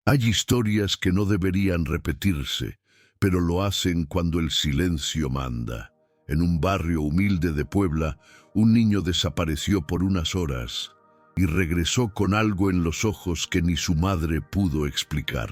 Hay historias que no deberían repetirse, pero lo hacen cuando el silencio manda. En un barrio humilde de Puebla, un niño desapareció por unas horas y regresó con algo en los ojos que ni su madre pudo explicar.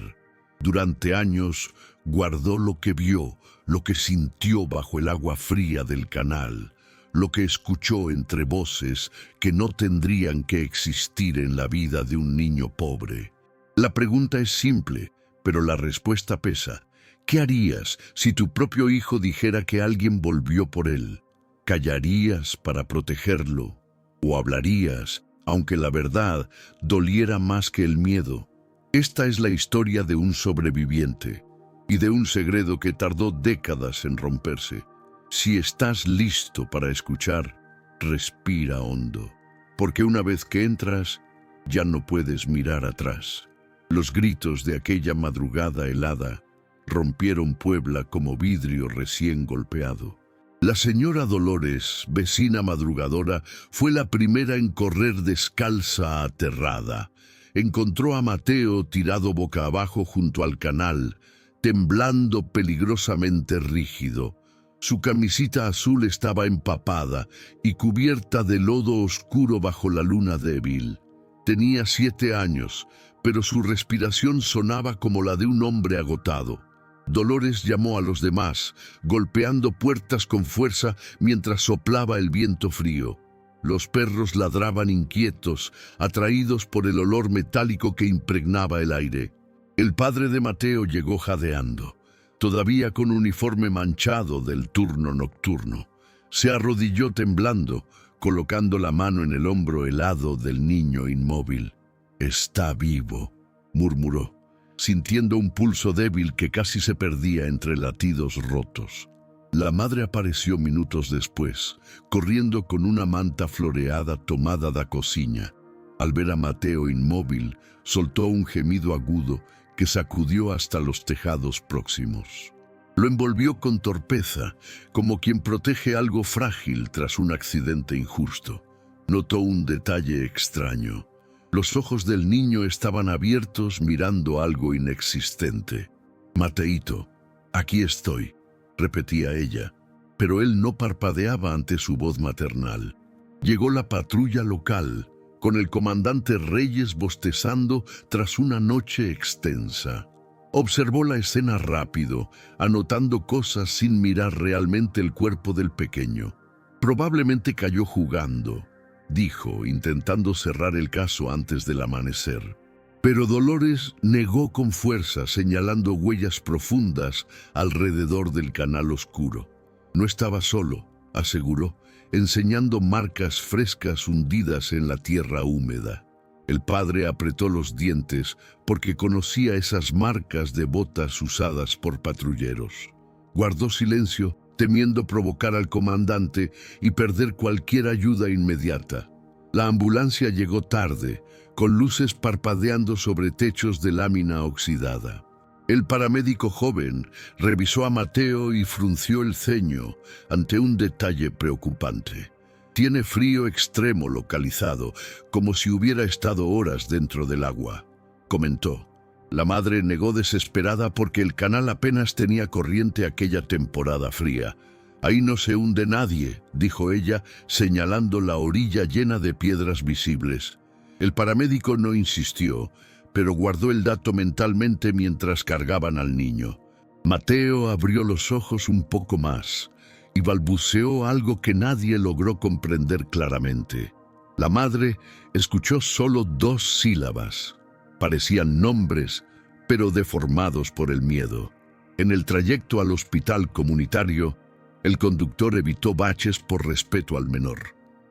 Durante años guardó lo que vio, lo que sintió bajo el agua fría del canal, lo que escuchó entre voces que no tendrían que existir en la vida de un niño pobre. La pregunta es simple, pero la respuesta pesa. ¿Qué harías si tu propio hijo dijera que alguien volvió por él? ¿Callarías para protegerlo? ¿O hablarías, aunque la verdad doliera más que el miedo? Esta es la historia de un sobreviviente y de un segredo que tardó décadas en romperse. Si estás listo para escuchar, respira hondo, porque una vez que entras, ya no puedes mirar atrás. Los gritos de aquella madrugada helada rompieron Puebla como vidrio recién golpeado. La señora Dolores, vecina madrugadora, fue la primera en correr descalza aterrada. Encontró a Mateo tirado boca abajo junto al canal, temblando peligrosamente rígido. Su camisita azul estaba empapada y cubierta de lodo oscuro bajo la luna débil. Tenía 7 años, pero su respiración sonaba como la de un hombre agotado. Dolores llamó a los demás, golpeando puertas con fuerza mientras soplaba el viento frío. Los perros ladraban inquietos, atraídos por el olor metálico que impregnaba el aire. El padre de Mateo llegó jadeando, todavía con uniforme manchado del turno nocturno. Se arrodilló temblando, colocando la mano en el hombro helado del niño inmóvil. «Está vivo», murmuró, sintiendo un pulso débil que casi se perdía entre latidos rotos. La madre apareció minutos después, corriendo con una manta floreada tomada da cocina. Al ver a Mateo inmóvil, soltó un gemido agudo que sacudió hasta los tejados próximos. Lo envolvió con torpeza, como quien protege algo frágil tras un accidente injusto. Notó un detalle extraño. Los ojos del niño estaban abiertos mirando algo inexistente. «Mateito, aquí estoy», repetía ella, pero él no parpadeaba ante su voz maternal. Llegó la patrulla local, con el comandante Reyes bostezando tras una noche extensa. Observó la escena rápido, anotando cosas sin mirar realmente el cuerpo del pequeño. «Probablemente cayó jugando», dijo, intentando cerrar el caso antes del amanecer. Pero Dolores negó con fuerza, señalando huellas profundas alrededor del canal oscuro. No estaba solo, aseguró, enseñando marcas frescas hundidas en la tierra húmeda. El padre apretó los dientes porque conocía esas marcas de botas usadas por patrulleros. Guardó silencio, temiendo provocar al comandante y perder cualquier ayuda inmediata. La ambulancia llegó tarde, con luces parpadeando sobre techos de lámina oxidada. El paramédico joven revisó a Mateo y frunció el ceño ante un detalle preocupante. «Tiene frío extremo localizado, como si hubiera estado horas dentro del agua», comentó. La madre negó desesperada porque el canal apenas tenía corriente aquella temporada fría. «Ahí no se hunde nadie», dijo ella, señalando la orilla llena de piedras visibles. El paramédico no insistió, pero guardó el dato mentalmente mientras cargaban al niño. Mateo abrió los ojos un poco más y balbuceó algo que nadie logró comprender claramente. La madre escuchó solo 2 sílabas. Parecían nombres, pero deformados por el miedo. En el trayecto al hospital comunitario, el conductor evitó baches por respeto al menor.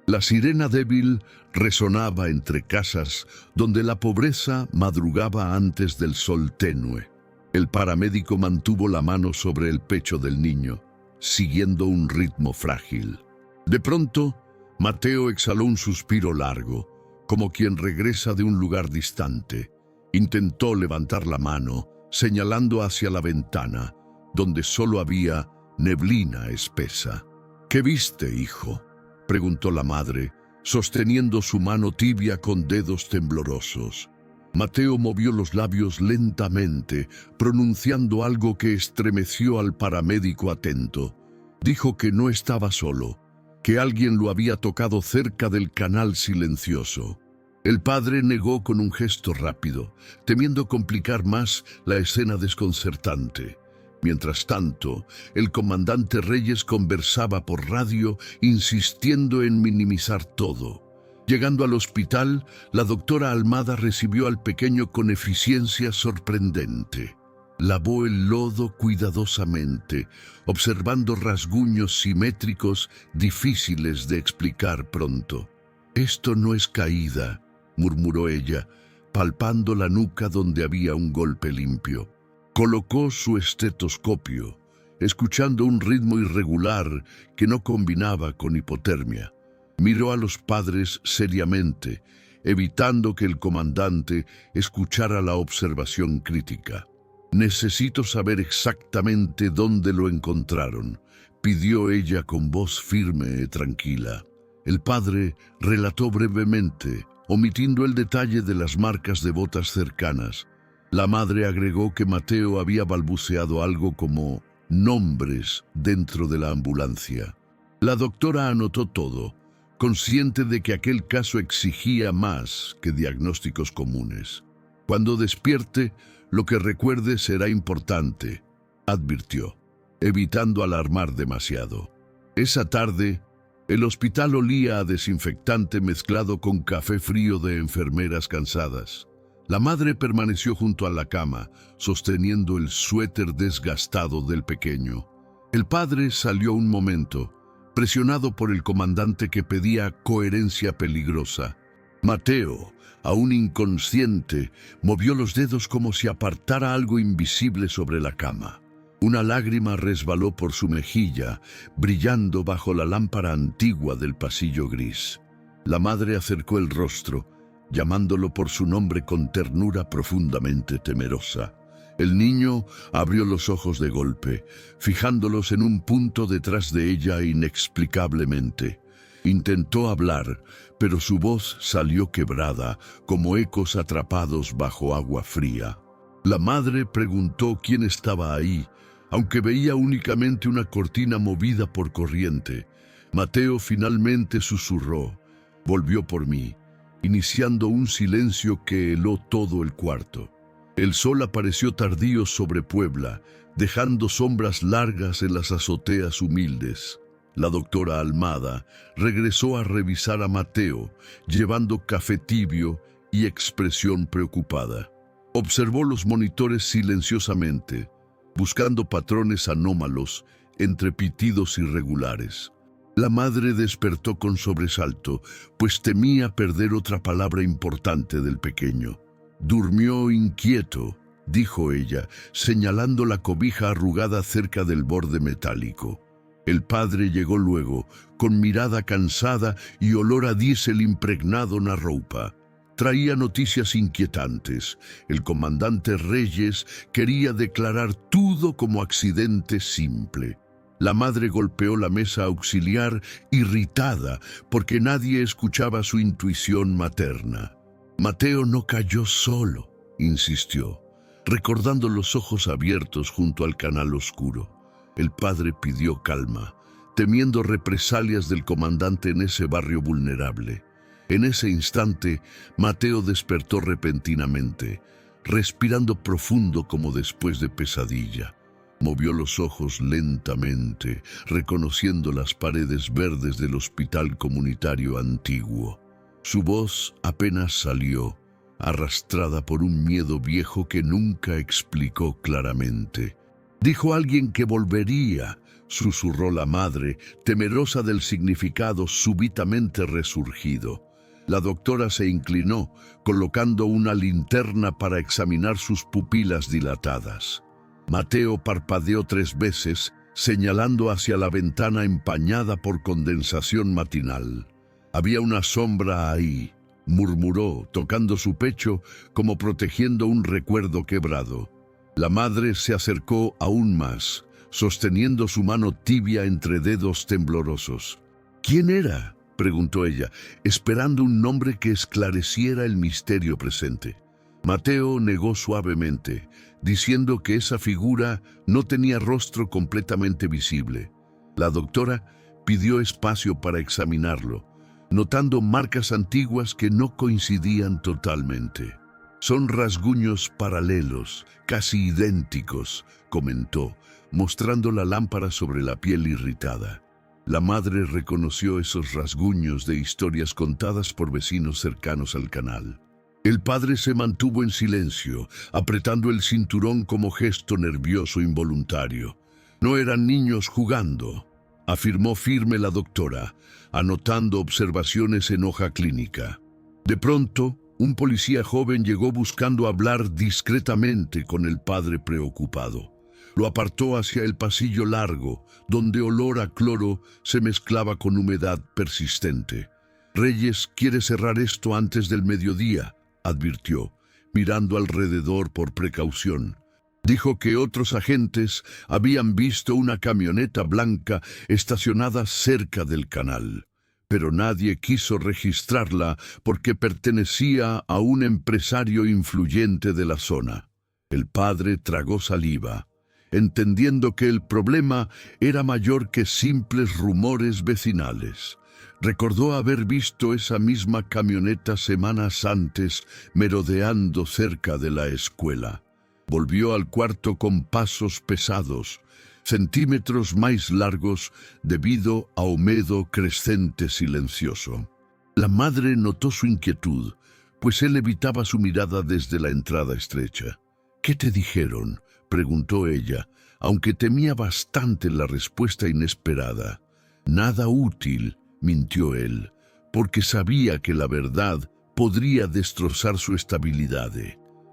La sirena débil resonaba entre casas donde la pobreza madrugaba antes del sol tenue. El paramédico mantuvo la mano sobre el pecho del niño, siguiendo un ritmo frágil. De pronto, Mateo exhaló un suspiro largo, como quien regresa de un lugar distante. Intentó levantar la mano, señalando hacia la ventana, donde solo había neblina espesa. «¿Qué viste, hijo?», preguntó la madre, sosteniendo su mano tibia con dedos temblorosos. Mateo movió los labios lentamente, pronunciando algo que estremeció al paramédico atento. Dijo que no estaba solo, que alguien lo había tocado cerca del canal silencioso. El padre negó con un gesto rápido, temiendo complicar más la escena desconcertante. Mientras tanto, el comandante Reyes conversaba por radio, insistiendo en minimizar todo. Llegando al hospital, la doctora Almada recibió al pequeño con eficiencia sorprendente. Lavó el lodo cuidadosamente, observando rasguños simétricos difíciles de explicar pronto. «Esto no es caída», murmuró ella, palpando la nuca donde había un golpe limpio. Colocó su estetoscopio, escuchando un ritmo irregular que no combinaba con hipotermia. Miró a los padres seriamente, evitando que el comandante escuchara la observación crítica. «Necesito saber exactamente dónde lo encontraron», pidió ella con voz firme y tranquila. El padre relató brevemente, omitiendo el detalle de las marcas de botas cercanas. La madre agregó que Mateo había balbuceado algo como nombres dentro de la ambulancia. La doctora anotó todo, consciente de que aquel caso exigía más que diagnósticos comunes. «Cuando despierte, lo que recuerde será importante», advirtió, evitando alarmar demasiado. Esa tarde, el hospital olía a desinfectante mezclado con café frío de enfermeras cansadas. La madre permaneció junto a la cama, sosteniendo el suéter desgastado del pequeño. El padre salió un momento, presionado por el comandante que pedía coherencia peligrosa. Mateo, aún inconsciente, movió los dedos como si apartara algo invisible sobre la cama. Una lágrima resbaló por su mejilla, brillando bajo la lámpara antigua del pasillo gris. La madre acercó el rostro, llamándolo por su nombre con ternura profundamente temerosa. El niño abrió los ojos de golpe, fijándolos en un punto detrás de ella inexplicablemente. Intentó hablar, pero su voz salió quebrada, como ecos atrapados bajo agua fría. La madre preguntó quién estaba ahí, aunque veía únicamente una cortina movida por corriente. Mateo finalmente susurró. Volvió por mí, iniciando un silencio que heló todo el cuarto. El sol apareció tardío sobre Puebla, dejando sombras largas en las azoteas humildes. La doctora Almada regresó a revisar a Mateo, llevando café tibio y expresión preocupada. Observó los monitores silenciosamente, buscando patrones anómalos entre pitidos irregulares. La madre despertó con sobresalto, pues temía perder otra palabra importante del pequeño. «Durmió inquieto», dijo ella, señalando la cobija arrugada cerca del borde metálico. El padre llegó luego, con mirada cansada y olor a diésel impregnado na roupa. Traía noticias inquietantes. El comandante Reyes quería declarar todo como accidente simple. La madre golpeó la mesa auxiliar, irritada, porque nadie escuchaba su intuición materna. «Mateo no cayó solo», insistió, recordando los ojos abiertos junto al canal oscuro. El padre pidió calma, temiendo represalias del comandante en ese barrio vulnerable. En ese instante, Mateo despertó repentinamente, respirando profundo como después de pesadilla. Movió los ojos lentamente, reconociendo las paredes verdes del hospital comunitario antiguo. Su voz apenas salió, arrastrada por un miedo viejo que nunca explicó claramente. «Dijo alguien que volvería», susurró la madre, temerosa del significado súbitamente resurgido. La doctora se inclinó, colocando una linterna para examinar sus pupilas dilatadas. Mateo parpadeó 3 veces, señalando hacia la ventana empañada por condensación matinal. «Había una sombra ahí», murmuró, tocando su pecho como protegiendo un recuerdo quebrado. La madre se acercó aún más, sosteniendo su mano tibia entre dedos temblorosos. «¿Quién era?», preguntó ella, esperando un nombre que esclareciera el misterio presente. Mateo negó suavemente, diciendo que esa figura no tenía rostro completamente visible. La doctora pidió espacio para examinarlo, notando marcas antiguas que no coincidían totalmente. «Son rasguños paralelos, casi idénticos», comentó, mostrando la lámpara sobre la piel irritada. La madre reconoció esos rasguños de historias contadas por vecinos cercanos al canal. El padre se mantuvo en silencio, apretando el cinturón como gesto nervioso involuntario. «No eran niños jugando», afirmó firme la doctora, anotando observaciones en hoja clínica. De pronto, un policía joven llegó buscando hablar discretamente con el padre preocupado. Lo apartó hacia el pasillo largo, donde olor a cloro se mezclaba con humedad persistente. «Reyes quiere cerrar esto antes del mediodía», advirtió, mirando alrededor por precaución. Dijo que otros agentes habían visto una camioneta blanca estacionada cerca del canal, pero nadie quiso registrarla porque pertenecía a un empresario influyente de la zona. El padre tragó saliva, entendiendo que el problema era mayor que simples rumores vecinales. Recordó haber visto esa misma camioneta semanas antes merodeando cerca de la escuela. Volvió al cuarto con pasos pesados, centímetros más largos debido a húmedo crescente silencioso. La madre notó su inquietud, pues él evitaba su mirada desde la entrada estrecha. «¿Qué te dijeron?», preguntó ella, aunque temía bastante la respuesta inesperada. «Nada útil», mintió él, porque sabía que la verdad podría destrozar su estabilidad.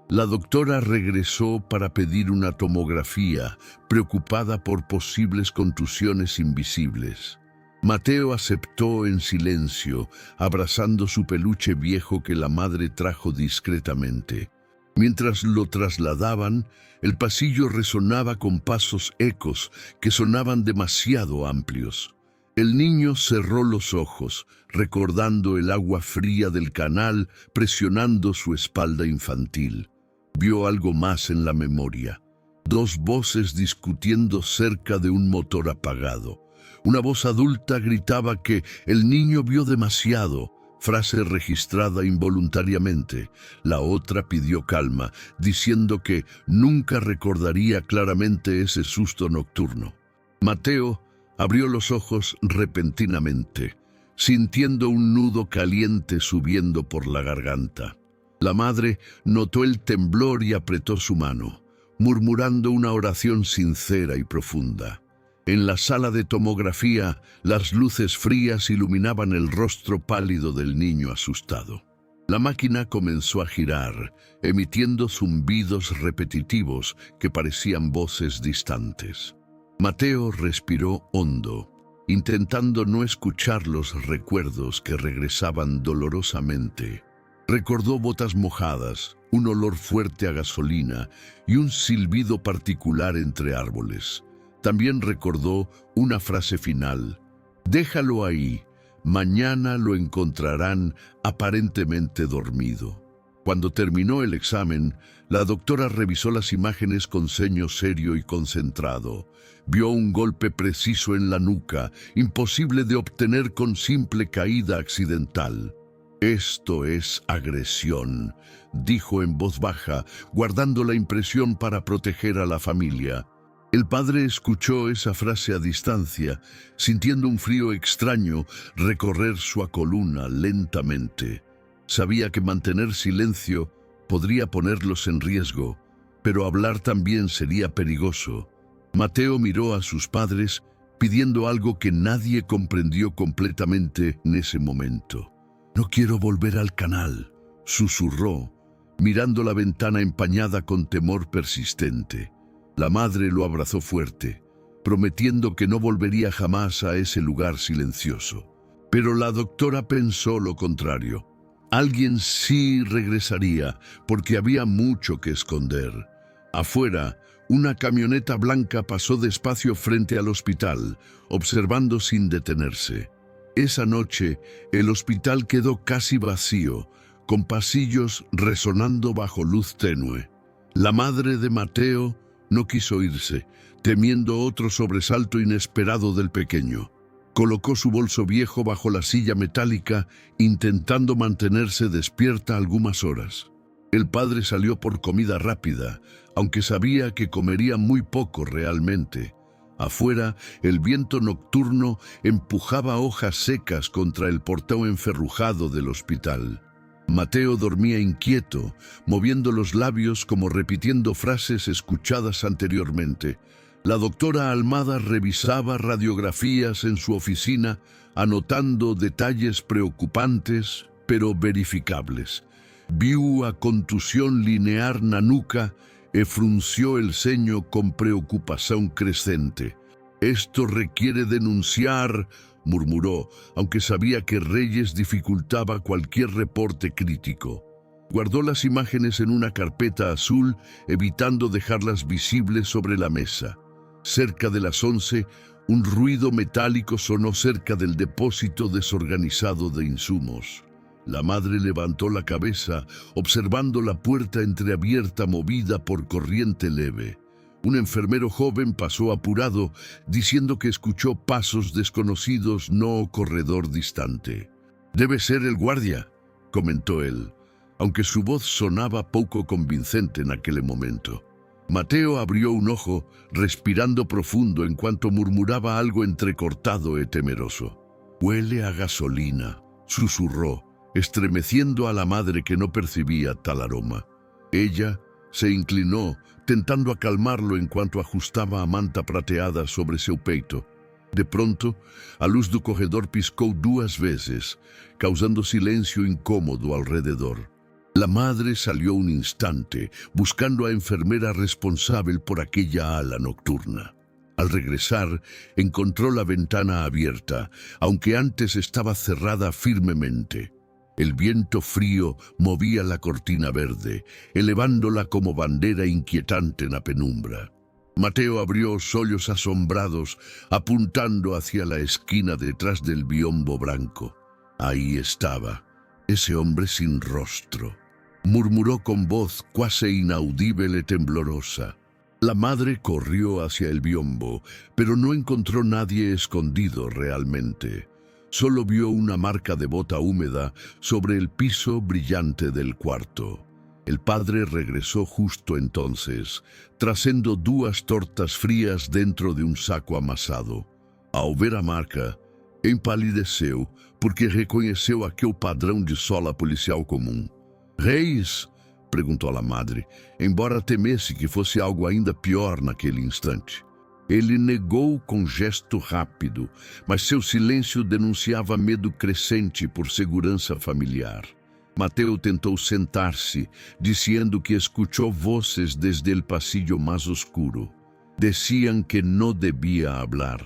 La doctora regresó para pedir una tomografía, preocupada por posibles contusiones invisibles. Mateo aceptó en silencio, abrazando su peluche viejo que la madre trajo discretamente. Mientras lo trasladaban, el pasillo resonaba con pasos ecos que sonaban demasiado amplios. El niño cerró los ojos, recordando el agua fría del canal presionando su espalda infantil. Vio algo más en la memoria. Dos voces discutiendo cerca de un motor apagado. Una voz adulta gritaba que el niño vio demasiado, frase registrada involuntariamente. La otra pidió calma, diciendo que nunca recordaría claramente ese susto nocturno. Mateo abrió los ojos repentinamente, sintiendo un nudo caliente subiendo por la garganta. La madre notó el temblor y apretó su mano, murmurando una oración sincera y profunda. En la sala de tomografía, las luces frías iluminaban el rostro pálido del niño asustado. La máquina comenzó a girar, emitiendo zumbidos repetitivos que parecían voces distantes. Mateo respiró hondo, intentando no escuchar los recuerdos que regresaban dolorosamente. Recordó botas mojadas, un olor fuerte a gasolina y un silbido particular entre árboles. También recordó una frase final: «Déjalo ahí, mañana lo encontrarán aparentemente dormido». Cuando terminó el examen, la doctora revisó las imágenes con ceño serio y concentrado. Vio un golpe preciso en la nuca, imposible de obtener con simple caída accidental. «Esto es agresión», dijo en voz baja, guardando la impresión para proteger a la familia. El padre escuchó esa frase a distancia, sintiendo un frío extraño recorrer su columna lentamente. Sabía que mantener silencio podría ponerlos en riesgo, pero hablar también sería peligroso. Mateo miró a sus padres, pidiendo algo que nadie comprendió completamente en ese momento. «No quiero volver al canal», susurró, mirando la ventana empañada con temor persistente. La madre lo abrazó fuerte, prometiendo que no volvería jamás a ese lugar silencioso. Pero la doctora pensó lo contrario. Alguien sí regresaría, porque había mucho que esconder. Afuera, una camioneta blanca pasó despacio frente al hospital, observando sin detenerse. Esa noche, el hospital quedó casi vacío, con pasillos resonando bajo luz tenue. La madre de Mateo no quiso irse, temiendo otro sobresalto inesperado del pequeño. Colocó su bolso viejo bajo la silla metálica, intentando mantenerse despierta algunas horas. El padre salió por comida rápida, aunque sabía que comería muy poco realmente. Afuera, el viento nocturno empujaba hojas secas contra el portón enferrujado del hospital. Mateo dormía inquieto, moviendo los labios como repitiendo frases escuchadas anteriormente. La doctora Almada revisaba radiografías en su oficina, anotando detalles preocupantes, pero verificables. Vio a contusión linear na nuca e frunció el ceño con preocupación creciente. «Esto requiere denunciar», murmuró, aunque sabía que Reyes dificultaba cualquier reporte crítico. Guardó las imágenes en una carpeta azul, evitando dejarlas visibles sobre la mesa. Cerca de las 11, un ruido metálico sonó cerca del depósito desorganizado de insumos. La madre levantó la cabeza, observando la puerta entreabierta movida por corriente leve. Un enfermero joven pasó apurado, diciendo que escuchó pasos desconocidos no corredor distante. «Debe ser el guardia», comentó él, aunque su voz sonaba poco convincente en aquel momento. Mateo abrió un ojo, respirando profundo en cuanto murmuraba algo entrecortado y temeroso. «Huele a gasolina», susurró, estremeciendo a la madre que no percibía tal aroma. Ella se inclinó, tentando acalmarlo en cuanto ajustaba a manta prateada sobre seu peito. De pronto, a luz do corredor piscou 2 veces, causando silencio incómodo alrededor. La madre salió un instante, buscando a enfermera responsable por aquella ala nocturna. Al regresar, encontró la ventana abierta, aunque antes estaba cerrada firmemente. El viento frío movía la cortina verde, elevándola como bandera inquietante en la penumbra. Mateo abrió os ollos asombrados, apuntando hacia la esquina detrás del biombo blanco. Ahí estaba, ese hombre sin rostro. Murmuró con voz cuasi inaudible y temblorosa. La madre corrió hacia el biombo, pero no encontró nadie escondido realmente. Solo vio una marca de bota húmeda sobre el piso brillante del cuarto. El padre regresó justo entonces, trazendo 2 tortas frías dentro de un saco amasado. Ao ver a marca, empalideceu, porque reconheceu aquele padrão de sola policial comum. «Reis?» perguntou a madre, embora temesse que fosse algo ainda pior naquele instante. Ele negou com gesto rápido, mas seu silêncio denunciava medo crescente por segurança familiar. Mateo tentou sentar-se, dizendo que escuchou voces desde el pasillo mais oscuro. «Decían que no debía hablar»,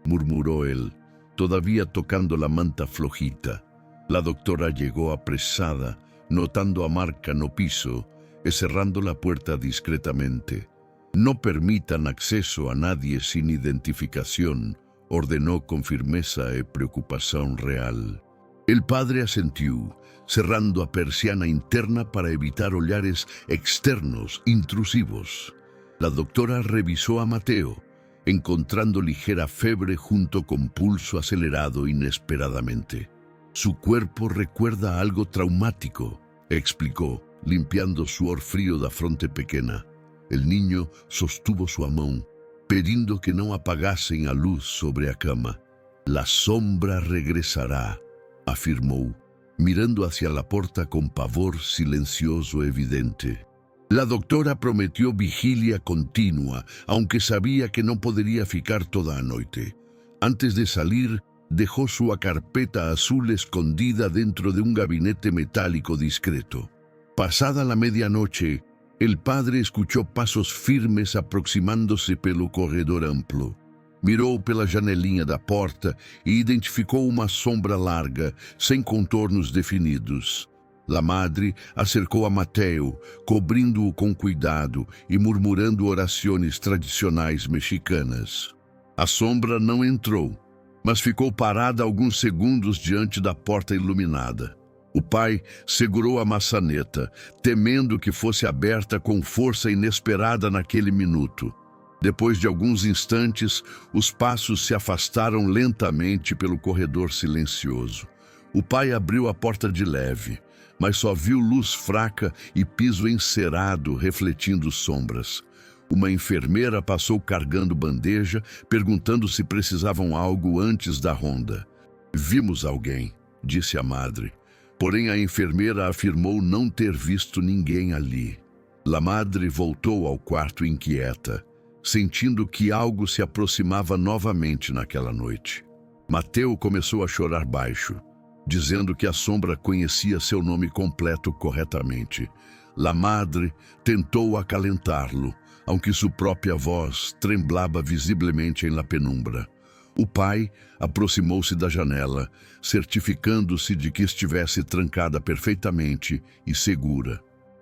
murmuró él, todavía tocando la manta flojita. La doctora llegó apresada, notando a marca no piso y cerrando la puerta discretamente. «No permitan acceso a nadie sin identificación», ordenó con firmeza y preocupación real. El padre asentiu, cerrando a persiana interna para evitar olhares externos intrusivos. La doctora revisó a Mateo, encontrando ligera fiebre junto con pulso acelerado inesperadamente. «Su cuerpo recuerda algo traumático», explicó, limpiando suor frío da fronte pequena. El niño sostuvo su mão, pedindo que no apagasen a luz sobre a cama. «La sombra regresará», afirmó, mirando hacia la puerta con pavor silencioso evidente. La doctora prometió vigilia continua, aunque sabía que no podría ficar toda a noite. Antes de salir, dejó su carpeta azul escondida dentro de un gabinete metálico discreto. Pasada la medianoche, el padre escuchó pasos firmes aproximándose pelo corredor amplo. Mirou pela janelinha da porta e identificou uma sombra larga, sem contornos definidos. La madre acercou a Mateo, cobrindo-o com cuidado e murmurando orações tradicionais mexicanas. A sombra não entrou, mas ficou parada alguns segundos diante da porta iluminada. O pai segurou a maçaneta, temendo que fosse aberta com força inesperada naquele minuto. Depois de alguns instantes, os passos se afastaram lentamente pelo corredor silencioso. O pai abriu a porta de leve, mas só viu luz fraca e piso encerado refletindo sombras. Uma enfermeira passou carregando bandeja, perguntando se precisavam algo antes da ronda. "Vimos alguém", disse a madre. Porém, a enfermeira afirmou não ter visto ninguém ali. La Madre voltou ao quarto inquieta, sentindo que algo se aproximava novamente naquela noite. Mateu começou a chorar baixo, dizendo que a sombra conhecia seu nome completo corretamente. La Madre tentou acalentá-lo, aunque sua própria voz tremblava visivelmente em la penumbra. O pai aproximou-se da janela, certificando-se de que estivesse trancada perfeitamente e segura.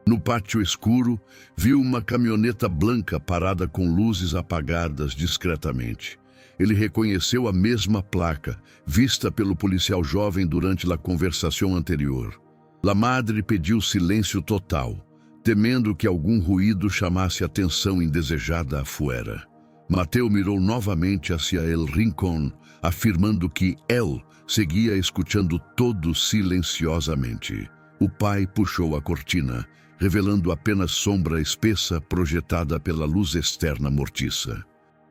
No pátio escuro, viu uma caminhoneta branca parada com luzes apagadas discretamente. Ele reconheceu a mesma placa, vista pelo policial jovem durante a conversação anterior. La Madre pediu silêncio total, temendo que algum ruído chamasse atenção indesejada afuera. Mateu mirou novamente hacia el rincón, afirmando que ele seguia escutando todo silenciosamente. O pai puxou a cortina, revelando apenas sombra espessa projetada pela luz externa mortiça.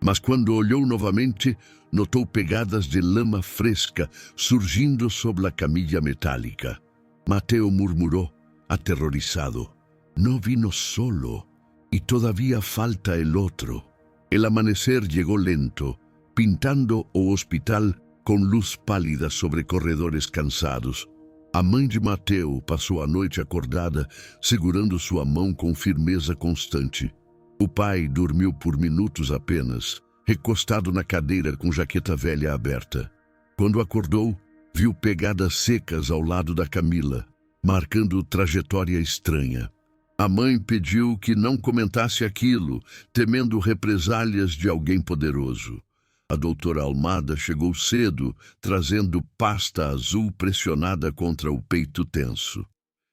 Mas quando olhou novamente, notou pegadas de lama fresca surgindo sobre a camilla metálica. Mateu murmurou, aterrorizado: "No vino solo, y todavía falta el otro". El amanecer llegó lento, pintando o hospital com luz pálida sobre corredores cansados. A mãe de Mateu passou a noite acordada, segurando sua mão com firmeza constante. O pai dormiu por minutos apenas, recostado na cadeira com jaqueta velha aberta. Quando acordou, viu pegadas secas ao lado da Camila, marcando trajetória estranha. A mãe pediu que não comentasse aquilo, temendo represálias de alguém poderoso. A doutora Almada chegou cedo, trazendo pasta azul pressionada contra o peito tenso.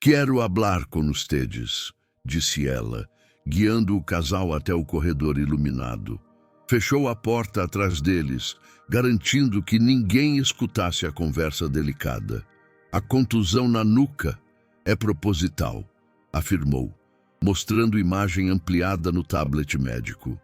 "Quero hablar com ustedes", disse ela, guiando o casal até o corredor iluminado. Fechou a porta atrás deles, garantindo que ninguém escutasse a conversa delicada. "A contusão na nuca é proposital", afirmou, mostrando imagem ampliada no tablet médico.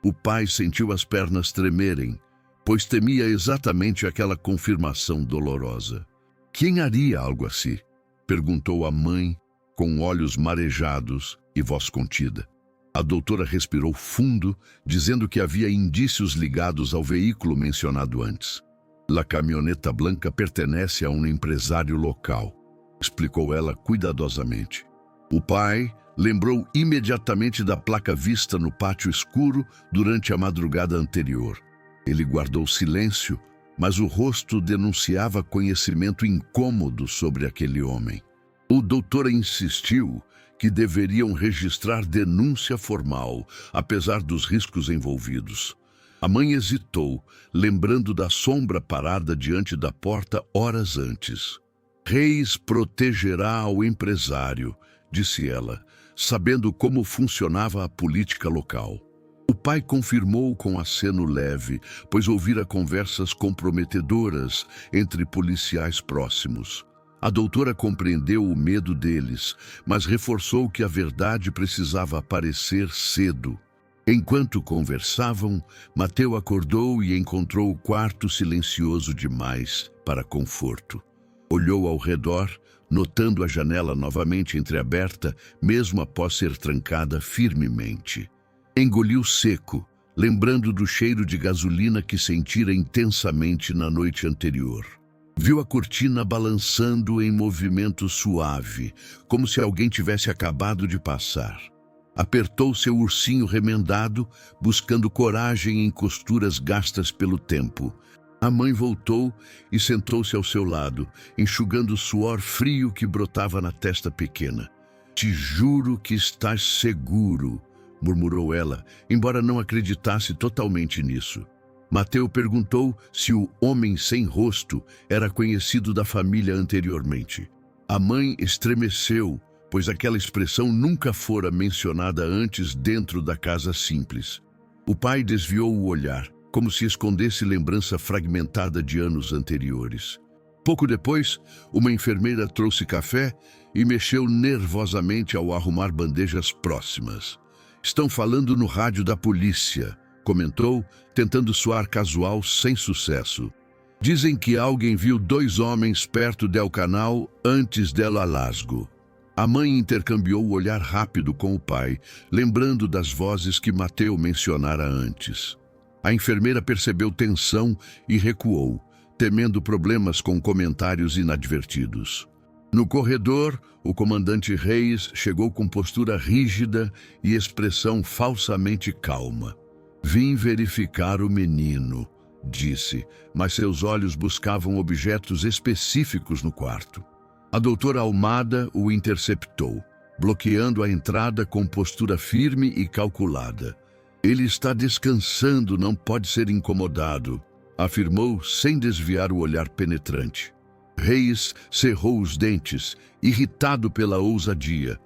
O pai sentiu as pernas tremerem, pois temia exatamente aquela confirmação dolorosa. "Quem haria algo assim?", perguntou a mãe, com olhos marejados e voz contida. A doutora respirou fundo, dizendo que havia indícios ligados ao veículo mencionado antes. "La camioneta branca pertenece a um empresário local", explicou ela cuidadosamente. O pai lembrou imediatamente da placa vista no pátio escuro durante a madrugada anterior. Ele guardou silêncio, mas o rosto denunciava conhecimento incômodo sobre aquele homem. O doutor insistiu que deveriam registrar denúncia formal, apesar dos riscos envolvidos. A mãe hesitou, lembrando da sombra parada diante da porta horas antes. "Reis protegerá o empresário", disse ela, sabendo como funcionava a política local. O pai confirmou com aceno leve, pois ouvira conversas comprometedoras entre policiais próximos. A doutora compreendeu o medo deles, mas reforçou que a verdade precisava aparecer cedo. Enquanto conversavam, Mateu acordou e encontrou o quarto silencioso demais para conforto. Olhou ao redor, notando a janela novamente entreaberta, mesmo após ser trancada firmemente. Engoliu seco, lembrando do cheiro de gasolina que sentira intensamente na noite anterior. Viu a cortina balançando em movimento suave, como se alguém tivesse acabado de passar. Apertou seu ursinho remendado, buscando coragem em costuras gastas pelo tempo. A mãe voltou e sentou-se ao seu lado, enxugando o suor frio que brotava na testa pequena. "Te juro que estás seguro", murmurou ela, embora não acreditasse totalmente nisso. Mateu perguntou se o homem sem rosto era conhecido da família anteriormente. A mãe estremeceu, pois aquela expressão nunca fora mencionada antes dentro da casa simples. O pai desviou o olhar, como se escondesse lembrança fragmentada de anos anteriores. Pouco depois, uma enfermeira trouxe café e mexeu nervosamente ao arrumar bandejas próximas. "Estão falando no rádio da polícia", comentou, tentando soar casual sem sucesso. "Dizem que alguém viu 2 homens perto del canal antes del alasgo." A mãe intercambiou o olhar rápido com o pai, lembrando das vozes que Mateu mencionara antes. A enfermeira percebeu tensão e recuou, temendo problemas com comentários inadvertidos. No corredor, o comandante Reis chegou com postura rígida e expressão falsamente calma. "Vim verificar o menino", disse, mas seus olhos buscavam objetos específicos no quarto. A doutora Almada o interceptou, bloqueando a entrada com postura firme e calculada. "Ele está descansando, não pode ser incomodado", afirmou sem desviar o olhar penetrante. Reis cerrou os dentes, irritado pela ousadia,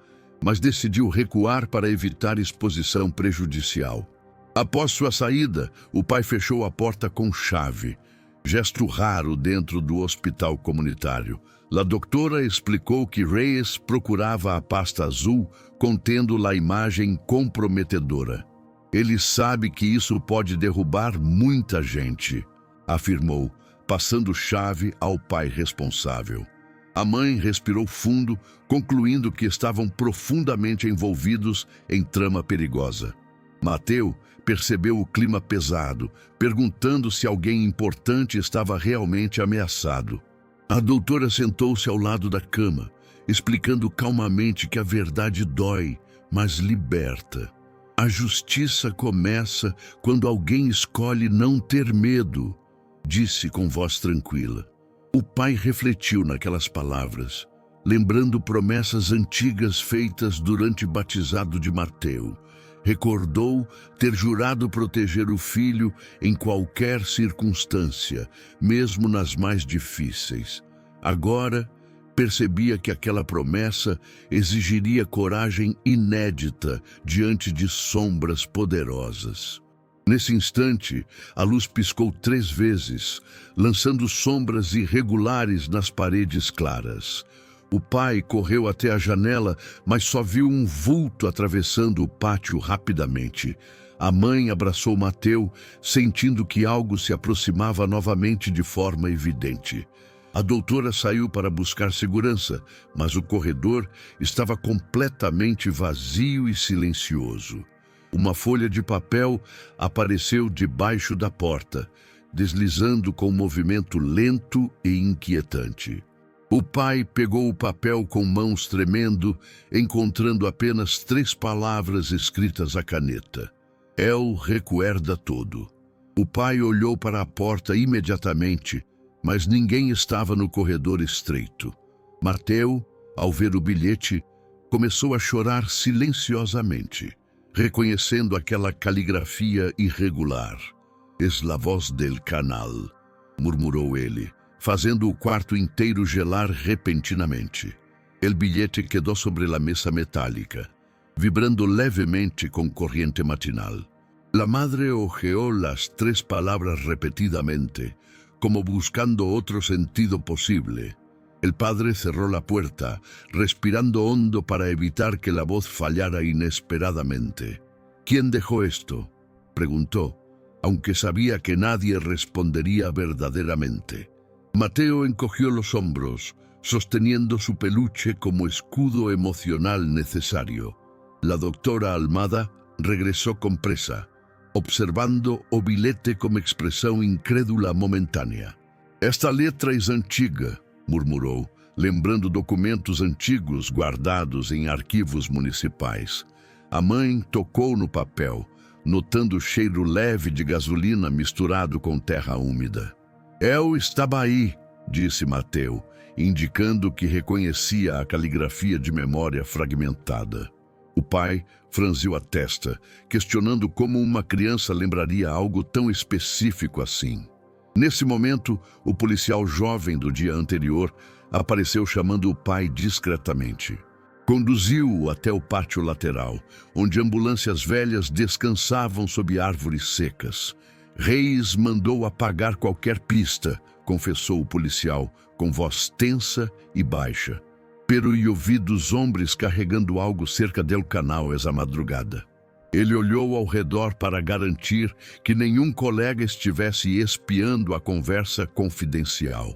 mas decidiu recuar para evitar exposição prejudicial. Após sua saída, o pai fechou a porta com chave, gesto raro dentro do hospital comunitário. A doutora explicou que Reis procurava a pasta azul contendo a imagem comprometedora. "Ele sabe que isso pode derrubar muita gente", afirmou, passando chave ao pai responsável. A mãe respirou fundo, concluindo que estavam profundamente envolvidos em trama perigosa. Mateu percebeu o clima pesado, perguntando se alguém importante estava realmente ameaçado. A doutora sentou-se ao lado da cama, explicando calmamente que a verdade dói, mas liberta. "A justiça começa quando alguém escolhe não ter medo", disse com voz tranquila. O pai refletiu naquelas palavras, lembrando promessas antigas feitas durante o batizado de Mateu. Recordou ter jurado proteger o filho em qualquer circunstância, mesmo nas mais difíceis. Agora, percebia que aquela promessa exigiria coragem inédita diante de sombras poderosas. Nesse instante, a luz piscou 3 vezes, lançando sombras irregulares nas paredes claras. O pai correu até a janela, mas só viu um vulto atravessando o pátio rapidamente. A mãe abraçou Mateu, sentindo que algo se aproximava novamente de forma evidente. A doutora saiu para buscar segurança, mas o corredor estava completamente vazio e silencioso. Uma folha de papel apareceu debaixo da porta, deslizando com um movimento lento e inquietante. O pai pegou o papel com mãos tremendo, encontrando apenas 3 palavras escritas à caneta. "El recuerda todo". O pai olhou para a porta imediatamente, mas ninguém estava no corredor estreito. Mateu, ao ver o bilhete, começou a chorar silenciosamente, reconhecendo aquela caligrafia irregular. "Es la voz del canal", murmurou ele, fazendo o quarto inteiro gelar repentinamente. El bilhete quedou sobre a mesa metálica, vibrando levemente com corriente matinal. La madre hojeó las 3 palabras repetidamente, como buscando otro sentido posible. El padre cerró la puerta, respirando hondo para evitar que la voz fallara inesperadamente. "¿Quién dejó esto?", preguntó, aunque sabía que nadie respondería verdaderamente. Mateo encogió los hombros, sosteniendo su peluche como escudo emocional necesario. La doctora Almada regresó con presa, observando o bilhete com expressão incrédula momentânea. "Esta letra é antiga", murmurou, lembrando documentos antigos guardados em arquivos municipais. A mãe tocou no papel, notando o cheiro leve de gasolina misturado com terra úmida. "El estava aí", disse Mateu, indicando que reconhecia a caligrafia de memória fragmentada. O pai franziu a testa, questionando como uma criança lembraria algo tão específico assim. Nesse momento, o policial jovem do dia anterior apareceu chamando o pai discretamente. Conduziu-o até o pátio lateral, onde ambulâncias velhas descansavam sob árvores secas. Reis mandou apagar qualquer pista, confessou o policial, com voz tensa e baixa. Pero eu vi dos homens carregando algo cerca del canal essa madrugada. Ele olhou ao redor para garantir que nenhum colega estivesse espiando a conversa confidencial.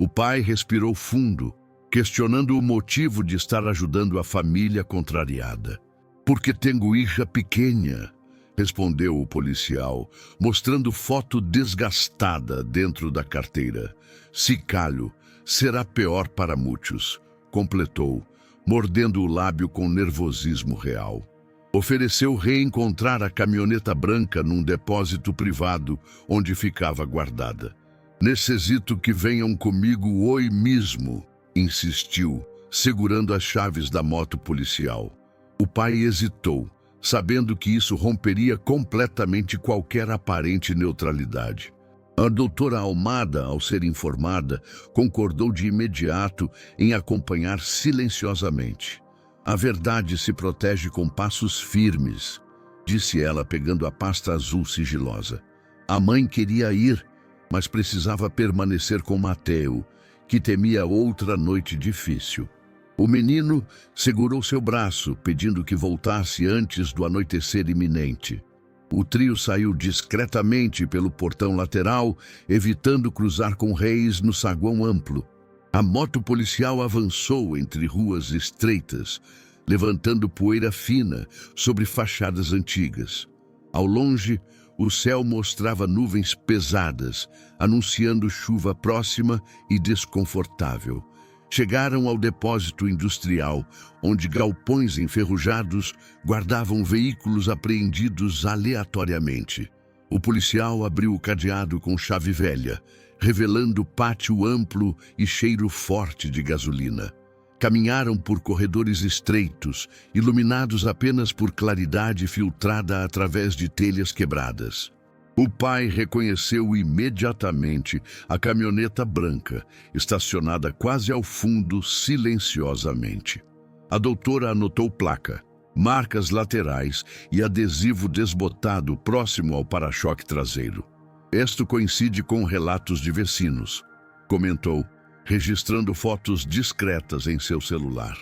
O pai respirou fundo, questionando o motivo de estar ajudando a família contrariada. Porque tenho hija pequena, respondeu o policial, mostrando foto desgastada dentro da carteira. Se calho, será pior para muitos, completou, mordendo o lábio com nervosismo real. Ofereceu reencontrar a caminhoneta branca num depósito privado onde ficava guardada. Necessito que venham comigo hoje mesmo, insistiu, segurando as chaves da moto policial. O pai hesitou, sabendo que isso romperia completamente qualquer aparente neutralidade. A doutora Almada, ao ser informada, concordou de imediato em acompanhar silenciosamente. A verdade se protege com passos firmes, disse ela pegando a pasta azul sigilosa. A mãe queria ir, mas precisava permanecer com Mateo, que temia outra noite difícil. O menino segurou seu braço, pedindo que voltasse antes do anoitecer iminente. O trio saiu discretamente pelo portão lateral, evitando cruzar com Reis no saguão amplo. A moto policial avançou entre ruas estreitas, levantando poeira fina sobre fachadas antigas. Ao longe, o céu mostrava nuvens pesadas, anunciando chuva próxima e desconfortável. Chegaram ao depósito industrial, onde galpões enferrujados guardavam veículos apreendidos aleatoriamente. O policial abriu o cadeado com chave velha, revelando pátio amplo e cheiro forte de gasolina. Caminharam por corredores estreitos, iluminados apenas por claridade filtrada através de telhas quebradas. O pai reconheceu imediatamente a caminhoneta branca, estacionada quase ao fundo silenciosamente. A doutora anotou placa, marcas laterais e adesivo desbotado próximo ao para-choque traseiro. Isto coincide com relatos de vecinos, comentou, registrando fotos discretas em seu celular.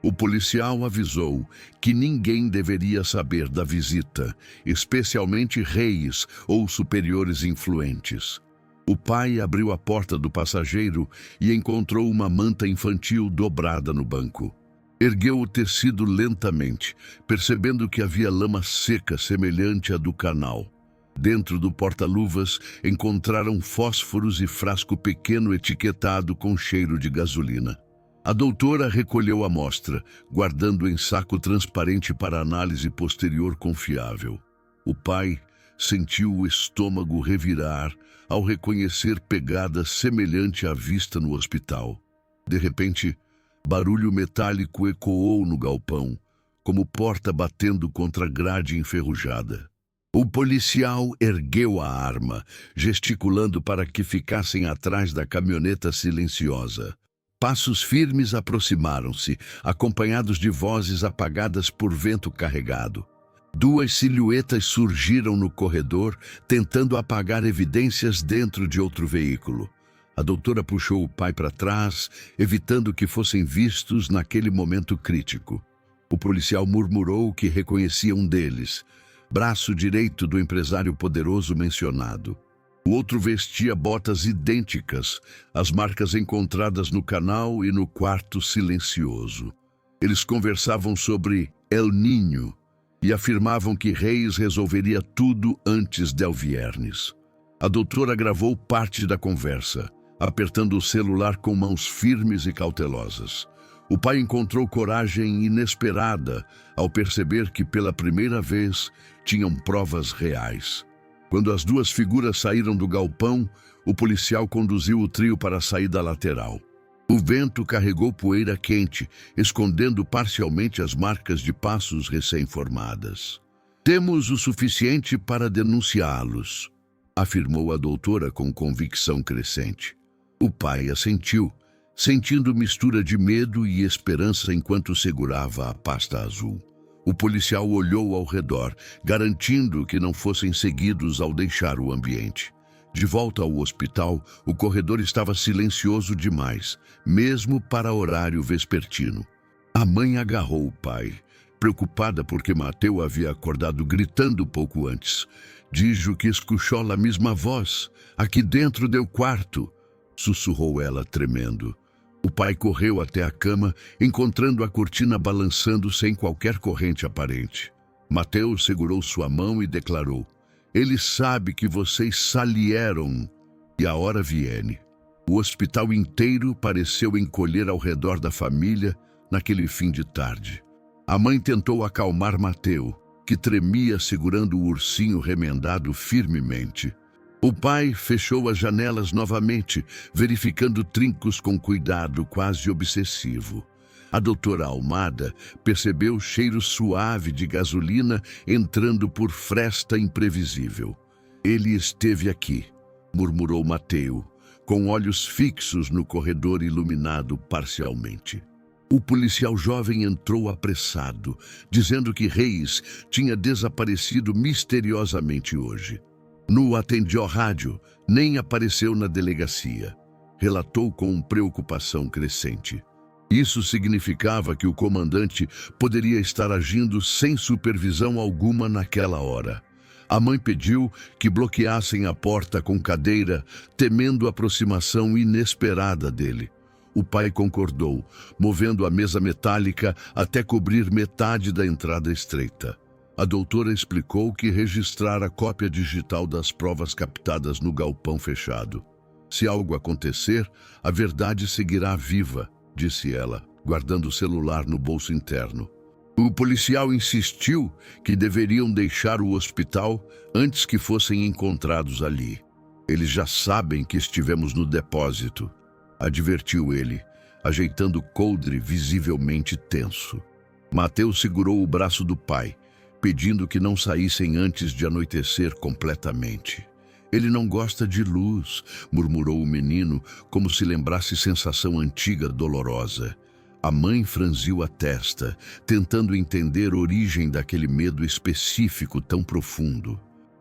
O policial avisou que ninguém deveria saber da visita, especialmente reis ou superiores influentes. O pai abriu a porta do passageiro e encontrou uma manta infantil dobrada no banco. Ergueu o tecido lentamente, percebendo que havia lama seca semelhante à do canal. Dentro do porta-luvas, encontraram fósforos e frasco pequeno etiquetado com cheiro de gasolina. A doutora recolheu a amostra, guardando em saco transparente para análise posterior confiável. O pai sentiu o estômago revirar ao reconhecer pegada semelhante à vista no hospital. De repente, barulho metálico ecoou no galpão, como porta batendo contra grade enferrujada. O policial ergueu a arma, gesticulando para que ficassem atrás da caminhoneta silenciosa. Passos firmes aproximaram-se, acompanhados de vozes apagadas por vento carregado. Duas silhuetas surgiram no corredor, tentando apagar evidências dentro de outro veículo. A doutora puxou o pai para trás, evitando que fossem vistos naquele momento crítico. O policial murmurou que reconhecia um deles, braço direito do empresário poderoso mencionado. O outro vestia botas idênticas, as marcas encontradas no canal e no quarto silencioso. Eles conversavam sobre El Niño e afirmavam que Reis resolveria tudo antes del viernes. A doutora gravou parte da conversa, apertando o celular com mãos firmes e cautelosas. O pai encontrou coragem inesperada ao perceber que, pela primeira vez, tinham provas reais. Quando as duas figuras saíram do galpão, o policial conduziu o trio para a saída lateral. O vento carregou poeira quente, escondendo parcialmente as marcas de passos recém-formadas. Temos o suficiente para denunciá-los, afirmou a doutora com convicção crescente. O pai assentiu, sentindo mistura de medo e esperança enquanto segurava a pasta azul. O policial olhou ao redor, garantindo que não fossem seguidos ao deixar o ambiente. De volta ao hospital, o corredor estava silencioso demais, mesmo para horário vespertino. A mãe agarrou o pai, preocupada porque Mateu havia acordado gritando pouco antes. «Dijo que escuchou a mesma voz, aqui dentro do quarto», sussurrou ela tremendo. O pai correu até a cama, encontrando a cortina balançando sem qualquer corrente aparente. Mateu segurou sua mão e declarou: «Ele sabe que vocês salieram e a hora viene». O hospital inteiro pareceu encolher ao redor da família naquele fim de tarde. A mãe tentou acalmar Mateu, que tremia segurando o ursinho remendado firmemente. O pai fechou as janelas novamente, verificando trincos com cuidado quase obsessivo. A doutora Almada percebeu o cheiro suave de gasolina entrando por fresta imprevisível. «Ele esteve aqui», murmurou Mateu, com olhos fixos no corredor iluminado parcialmente. O policial jovem entrou apressado, dizendo que Reis tinha desaparecido misteriosamente hoje. Não atendeu rádio, nem apareceu na delegacia. Relatou com preocupação crescente. Isso significava que o comandante poderia estar agindo sem supervisão alguma naquela hora. A mãe pediu que bloqueassem a porta com cadeira, temendo a aproximação inesperada dele. O pai concordou, movendo a mesa metálica até cobrir metade da entrada estreita. A doutora explicou que registrara a cópia digital das provas captadas no galpão fechado. «Se algo acontecer, a verdade seguirá viva», disse ela, guardando o celular no bolso interno. O policial insistiu que deveriam deixar o hospital antes que fossem encontrados ali. «Eles já sabem que estivemos no depósito», advertiu ele, ajeitando o coldre visivelmente tenso. Mateu segurou o braço do pai, pedindo que não saíssem antes de anoitecer completamente. «Ele não gosta de luz», murmurou o menino, como se lembrasse sensação antiga dolorosa. A mãe franziu a testa, tentando entender a origem daquele medo específico tão profundo.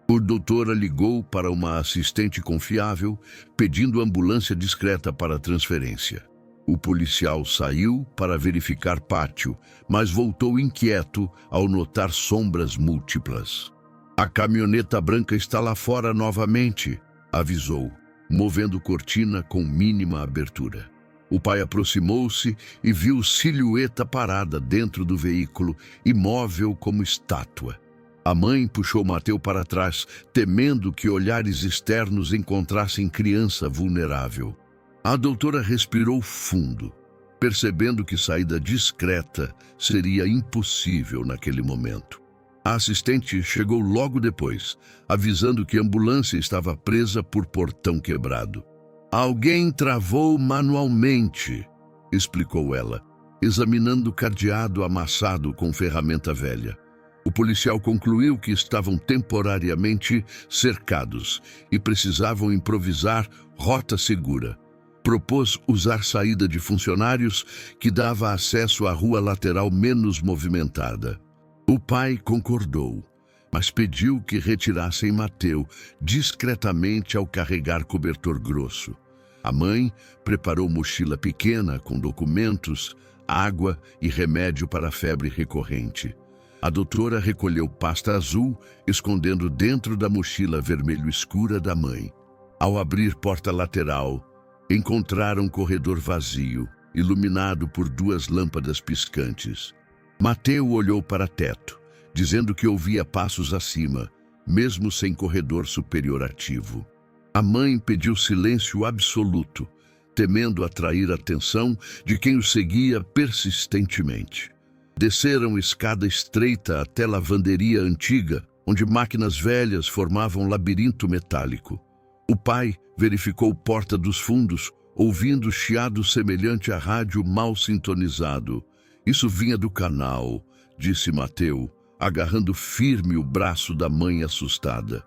O doutor ligou para uma assistente confiável, pedindo ambulância discreta para a transferência. O policial saiu para verificar pátio, mas voltou inquieto ao notar sombras múltiplas. «A caminhoneta branca está lá fora novamente», avisou, movendo cortina com mínima abertura. O pai aproximou-se e viu silhueta parada dentro do veículo, imóvel como estátua. A mãe puxou Mateu para trás, temendo que olhares externos encontrassem criança vulnerável. A doutora respirou fundo, percebendo que saída discreta seria impossível naquele momento. A assistente chegou logo depois, avisando que a ambulância estava presa por portão quebrado. «Alguém travou manualmente», explicou ela, examinando o cadeado amassado com ferramenta velha. O policial concluiu que estavam temporariamente cercados e precisavam improvisar rota segura. Propôs usar saída de funcionários que dava acesso à rua lateral menos movimentada. O pai concordou, mas pediu que retirassem Mateu discretamente ao carregar cobertor grosso. A mãe preparou mochila pequena com documentos, água e remédio para a febre recorrente. A doutora recolheu pasta azul, escondendo dentro da mochila vermelho escura da mãe. Ao abrir porta lateral, encontraram um corredor vazio, iluminado por 2 lâmpadas piscantes. Mateu olhou para teto, dizendo que ouvia passos acima, mesmo sem corredor superior ativo. A mãe pediu silêncio absoluto, temendo atrair a atenção de quem o seguia persistentemente. Desceram escada estreita até lavanderia antiga, onde máquinas velhas formavam um labirinto metálico. O pai verificou porta dos fundos, ouvindo chiado semelhante a rádio mal sintonizado. «Isso vinha do canal», disse Mateu, agarrando firme o braço da mãe assustada.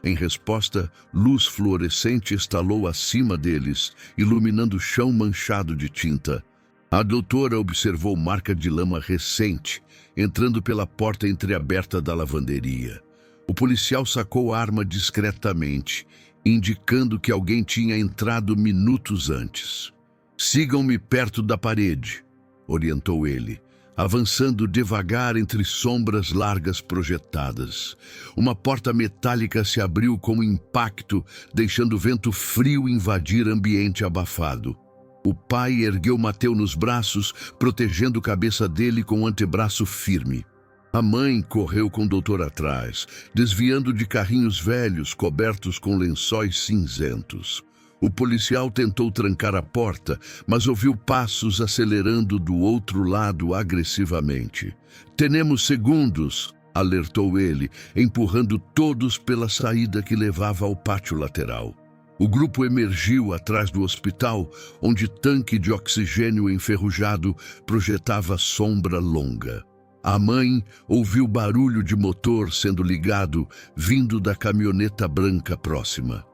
Em resposta, luz fluorescente estalou acima deles, iluminando o chão manchado de tinta. A doutora observou marca de lama recente, entrando pela porta entreaberta da lavanderia. O policial sacou a arma discretamente, indicando que alguém tinha entrado minutos antes. "Sigam-me perto da parede", orientou ele, avançando devagar entre sombras largas projetadas. Uma porta metálica se abriu com um impacto, deixando o vento frio invadir ambiente abafado. O pai ergueu Mateu nos braços, protegendo a cabeça dele com o antebraço firme. A mãe correu com o doutor atrás, desviando de carrinhos velhos cobertos com lençóis cinzentos. O policial tentou trancar a porta, mas ouviu passos acelerando do outro lado agressivamente. "Temos segundos", alertou ele, empurrando todos pela saída que levava ao pátio lateral. O grupo emergiu atrás do hospital, onde tanque de oxigênio enferrujado projetava sombra longa. A mãe ouviu barulho de motor sendo ligado, vindo da caminhoneta branca próxima.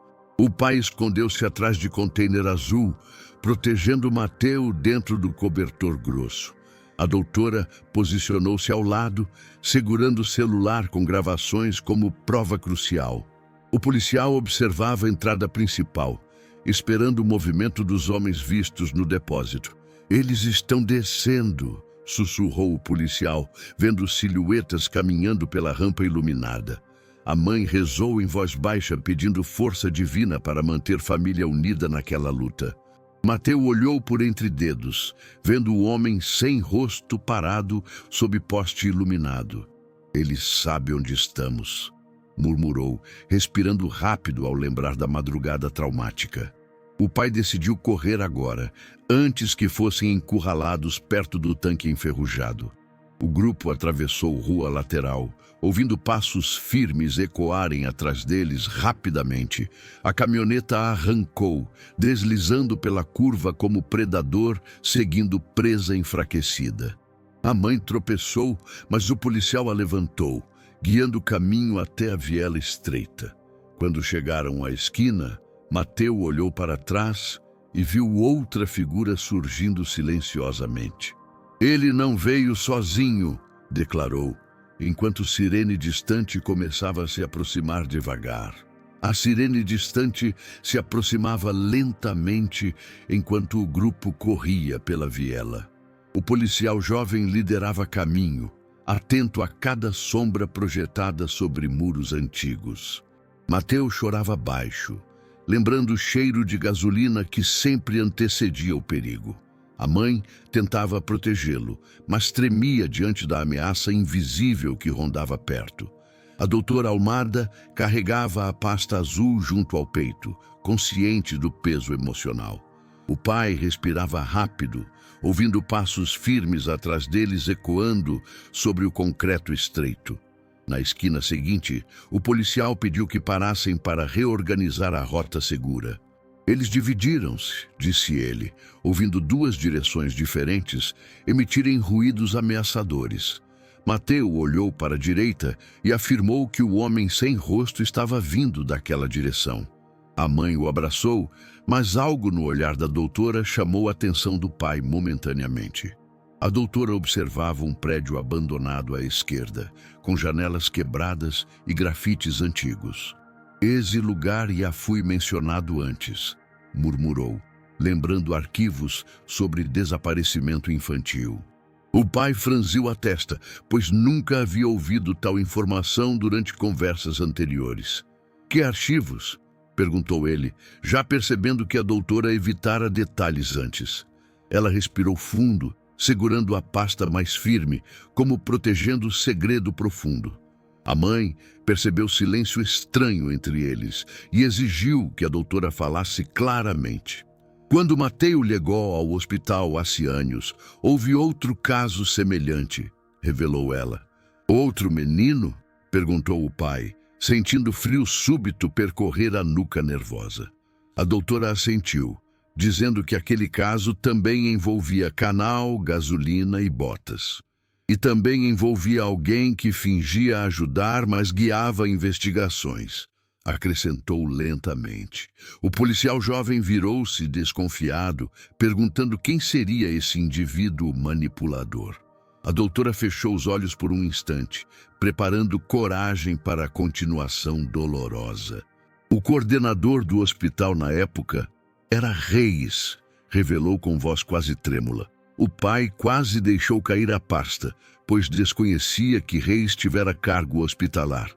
O pai escondeu-se atrás de container azul, protegendo Mateu dentro do cobertor grosso. A doutora posicionou-se ao lado, segurando o celular com gravações como prova crucial. O policial observava a entrada principal, esperando o movimento dos homens vistos no depósito. "Eles estão descendo", sussurrou o policial, vendo silhuetas caminhando pela rampa iluminada. A mãe rezou em voz baixa, pedindo força divina para manter família unida naquela luta. Mateu olhou por entre dedos, vendo o homem sem rosto parado sob poste iluminado. "Ele sabe onde estamos", murmurou, respirando rápido ao lembrar da madrugada traumática. O pai decidiu correr agora, antes que fossem encurralados perto do tanque enferrujado. O grupo atravessou rua lateral, ouvindo passos firmes ecoarem atrás deles rapidamente. A caminhoneta arrancou, deslizando pela curva como predador, seguindo presa enfraquecida. A mãe tropeçou, mas o policial a levantou, guiando o caminho até a viela estreita. Quando chegaram à esquina, Mateu olhou para trás e viu outra figura surgindo silenciosamente. "Ele não veio sozinho", declarou, enquanto sirene distante começava a se aproximar devagar. A sirene distante se aproximava lentamente enquanto o grupo corria pela viela. O policial jovem liderava caminho, atento a cada sombra projetada sobre muros antigos. Mateu chorava baixo, lembrando o cheiro de gasolina que sempre antecedia o perigo. A mãe tentava protegê-lo, mas tremia diante da ameaça invisível que rondava perto. A doutora Almada carregava a pasta azul junto ao peito, consciente do peso emocional. O pai respirava rápido, ouvindo passos firmes atrás deles ecoando sobre o concreto estreito. Na esquina seguinte, o policial pediu que parassem para reorganizar a rota segura. Eles dividiram-se, disse ele, ouvindo duas direções diferentes emitirem ruídos ameaçadores. Mateu olhou para a direita e afirmou que o homem sem rosto estava vindo daquela direção. A mãe o abraçou, mas algo no olhar da doutora chamou a atenção do pai momentaneamente. A doutora observava um prédio abandonado à esquerda, com janelas quebradas e grafites antigos. "Esse lugar já fui mencionado antes", murmurou, lembrando arquivos sobre desaparecimento infantil. O pai franziu a testa, pois nunca havia ouvido tal informação durante conversas anteriores. "Que arquivos?", perguntou ele, já percebendo que a doutora evitara detalhes antes. Ela respirou fundo, segurando a pasta mais firme, como protegendo o segredo profundo. A mãe percebeu silêncio estranho entre eles e exigiu que a doutora falasse claramente. "Quando Mateu chegou ao hospital há anos, houve outro caso semelhante", revelou ela. "Outro menino?", perguntou o pai, sentindo frio súbito percorrer a nuca nervosa. A doutora assentiu, dizendo que aquele caso também envolvia canal, gasolina e botas. E também envolvia alguém que fingia ajudar, mas guiava investigações. acrescentou lentamente. O policial jovem virou-se desconfiado, perguntando quem seria esse indivíduo manipulador. A doutora fechou os olhos por um instante, preparando coragem para a continuação dolorosa. O coordenador do hospital na época era Reis, revelou com voz quase trêmula. O pai quase deixou cair a pasta, pois desconhecia que Reis tivera cargo hospitalar.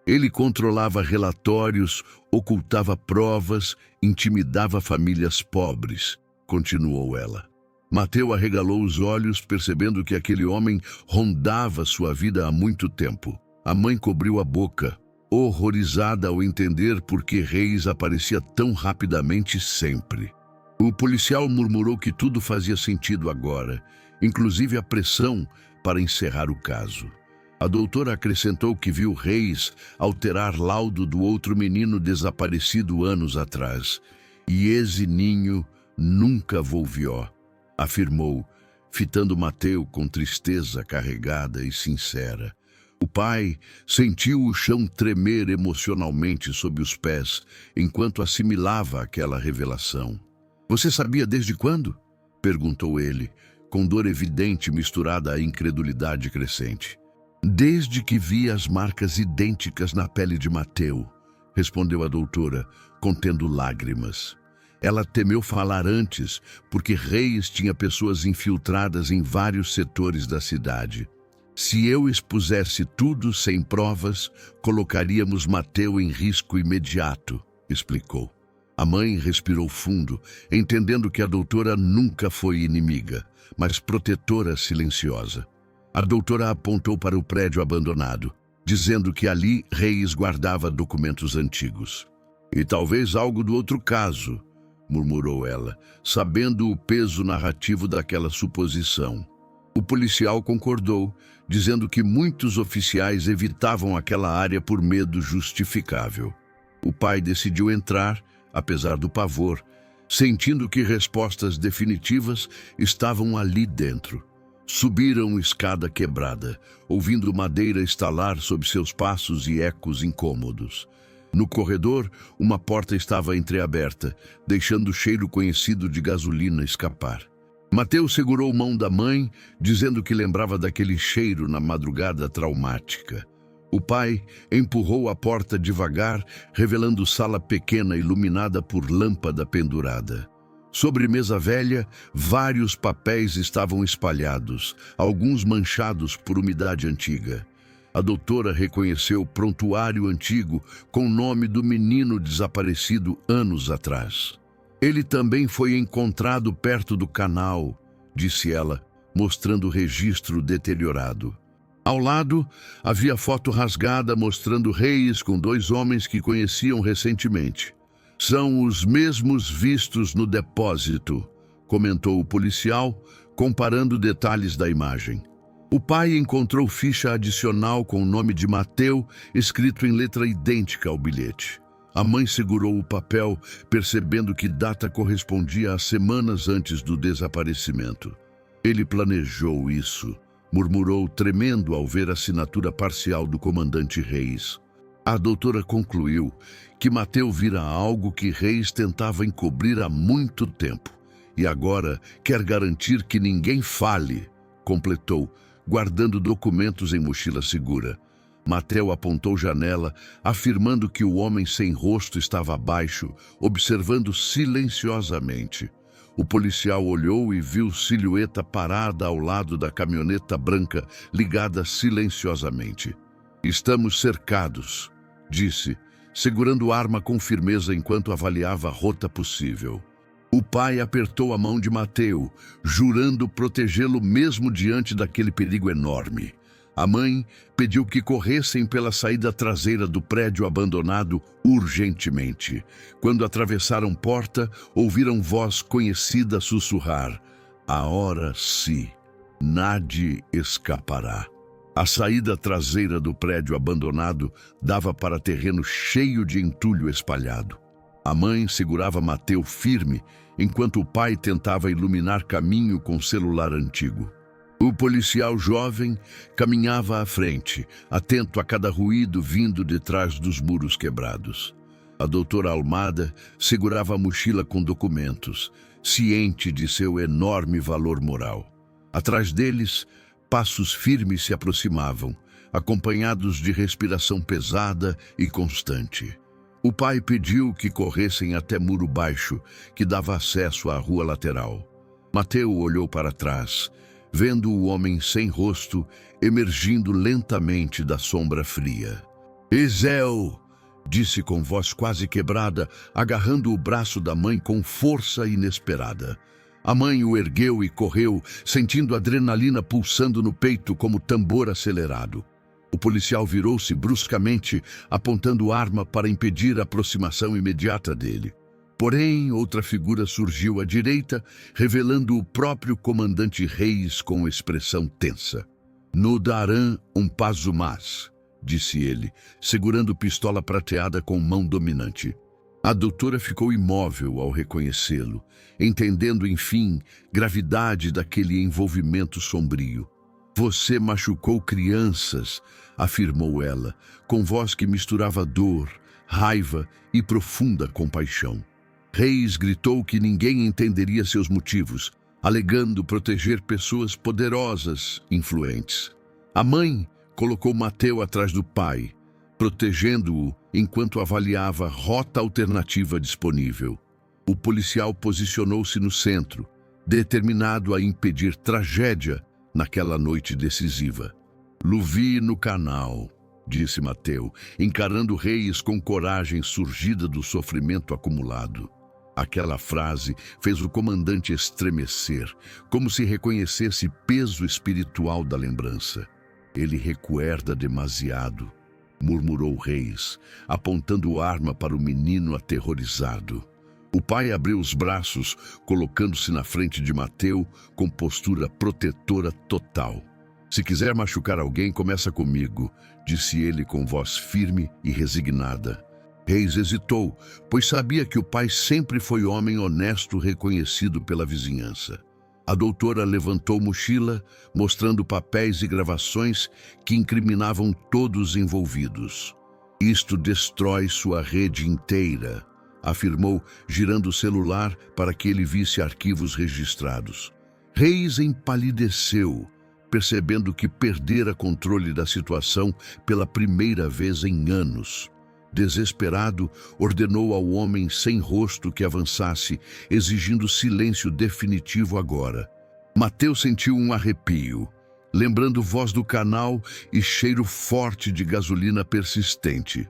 Ele controlava relatórios, ocultava provas, intimidava famílias pobres, continuou ela. Mateu arregalou os olhos, percebendo que aquele homem rondava sua vida há muito tempo. A mãe cobriu a boca, horrorizada ao entender por que Reis aparecia tão rapidamente sempre. O policial murmurou que tudo fazia sentido agora, inclusive a pressão para encerrar o caso. A doutora acrescentou que viu Reis alterar laudo do outro menino desaparecido anos atrás. E esse ninho nunca volvió, afirmou, fitando Mateu com tristeza carregada e sincera. O pai sentiu o chão tremer emocionalmente sob os pés, enquanto assimilava aquela revelação. "Você sabia desde quando?" perguntou ele, com dor evidente misturada à incredulidade crescente. "Desde que vi as marcas idênticas na pele de Mateu", respondeu a doutora, contendo lágrimas. Ela temeu falar antes, porque Reis tinha pessoas infiltradas em vários setores da cidade. Se eu expusesse tudo sem provas, colocaríamos Mateu em risco imediato, explicou. A mãe respirou fundo, entendendo que a doutora nunca foi inimiga, mas protetora silenciosa. A doutora apontou para o prédio abandonado, dizendo que ali Reis guardava documentos antigos. "E talvez algo do outro caso", murmurou ela, sabendo o peso narrativo daquela suposição. O policial concordou, dizendo que muitos oficiais evitavam aquela área por medo justificável. O pai decidiu entrar, apesar do pavor, sentindo que respostas definitivas estavam ali dentro. Subiram escada quebrada, ouvindo madeira estalar sob seus passos e ecos incômodos. No corredor, uma porta estava entreaberta, deixando o cheiro conhecido de gasolina escapar. Mateu segurou a mão da mãe, dizendo que lembrava daquele cheiro na madrugada traumática. O pai empurrou a porta devagar, revelando sala pequena iluminada por lâmpada pendurada. Sobre mesa velha, vários papéis estavam espalhados, alguns manchados por umidade antiga. A doutora reconheceu o prontuário antigo com o nome do menino desaparecido anos atrás. "Ele também foi encontrado perto do canal", disse ela, mostrando o registro deteriorado. Ao lado, havia foto rasgada mostrando Reis com 2 homens que conheciam recentemente. "São os mesmos vistos no depósito", comentou o policial, comparando detalhes da imagem. O pai encontrou ficha adicional com o nome de Mateu, escrito em letra idêntica ao bilhete. A mãe segurou o papel, percebendo que data correspondia a semanas antes do desaparecimento. "Ele planejou isso", murmurou, tremendo ao ver a assinatura parcial do comandante Reis. A doutora concluiu que Mateu vira algo que Reis tentava encobrir há muito tempo, e agora quer garantir que ninguém fale, completou, guardando documentos em mochila segura. Mateu apontou janela, afirmando que o homem sem rosto estava abaixo, observando silenciosamente. O policial olhou e viu silhueta parada ao lado da caminhoneta branca, ligada silenciosamente. "Estamos cercados", disse, segurando a arma com firmeza enquanto avaliava a rota possível. O pai apertou a mão de Mateu, jurando protegê-lo mesmo diante daquele perigo enorme. A mãe pediu que corressem pela saída traseira do prédio abandonado urgentemente. Quando atravessaram porta, ouviram voz conhecida sussurrar: "A hora sim, Nade escapará." A saída traseira do prédio abandonado dava para terreno cheio de entulho espalhado. A mãe segurava Mateu firme, enquanto o pai tentava iluminar caminho com celular antigo. O policial jovem caminhava à frente, atento a cada ruído vindo de trás dos muros quebrados. A doutora Almada segurava a mochila com documentos, ciente de seu enorme valor moral. Atrás deles, passos firmes se aproximavam, acompanhados de respiração pesada e constante. O pai pediu que corressem até muro baixo, que dava acesso à rua lateral. Mateu olhou para trás, vendo o homem sem rosto emergindo lentamente da sombra fria. «Ezel!» disse com voz quase quebrada, agarrando o braço da mãe com força inesperada. A mãe o ergueu e correu, sentindo adrenalina pulsando no peito como tambor acelerado. O policial virou-se bruscamente, apontando arma para impedir a aproximação imediata dele. Porém, outra figura surgiu à direita, revelando o próprio comandante Reis com expressão tensa. «No darão um paso mais», disse ele, segurando pistola prateada com mão dominante. A doutora ficou imóvel ao reconhecê-lo, entendendo, enfim, gravidade daquele envolvimento sombrio. «Você machucou crianças», afirmou ela, com voz que misturava dor, raiva e profunda compaixão. Reis gritou que ninguém entenderia seus motivos, alegando proteger pessoas poderosas, influentes. A mãe colocou Mateu atrás do pai, protegendo-o enquanto avaliava rota alternativa disponível. O policial posicionou-se no centro, determinado a impedir tragédia naquela noite decisiva. «Luvi no canal», disse Mateu, encarando Reis com coragem surgida do sofrimento acumulado. Aquela frase fez o comandante estremecer, como se reconhecesse peso espiritual da lembrança. «Ele recuerda demasiado», murmurou Reis, apontando arma para o menino aterrorizado. O pai abriu os braços, colocando-se na frente de Mateu com postura protetora total. «Se quiser machucar alguém, começa comigo», disse ele com voz firme e resignada. Reis hesitou, pois sabia que o pai sempre foi homem honesto reconhecido pela vizinhança. A doutora levantou mochila, mostrando papéis e gravações que incriminavam todos envolvidos. «Isto destrói sua rede inteira», afirmou, girando o celular para que ele visse arquivos registrados. Reis empalideceu, percebendo que perdera controle da situação pela primeira vez em anos. Desesperado, ordenou ao homem sem rosto que avançasse, exigindo silêncio definitivo agora. Mateu sentiu um arrepio, lembrando voz do canal e cheiro forte de gasolina persistente.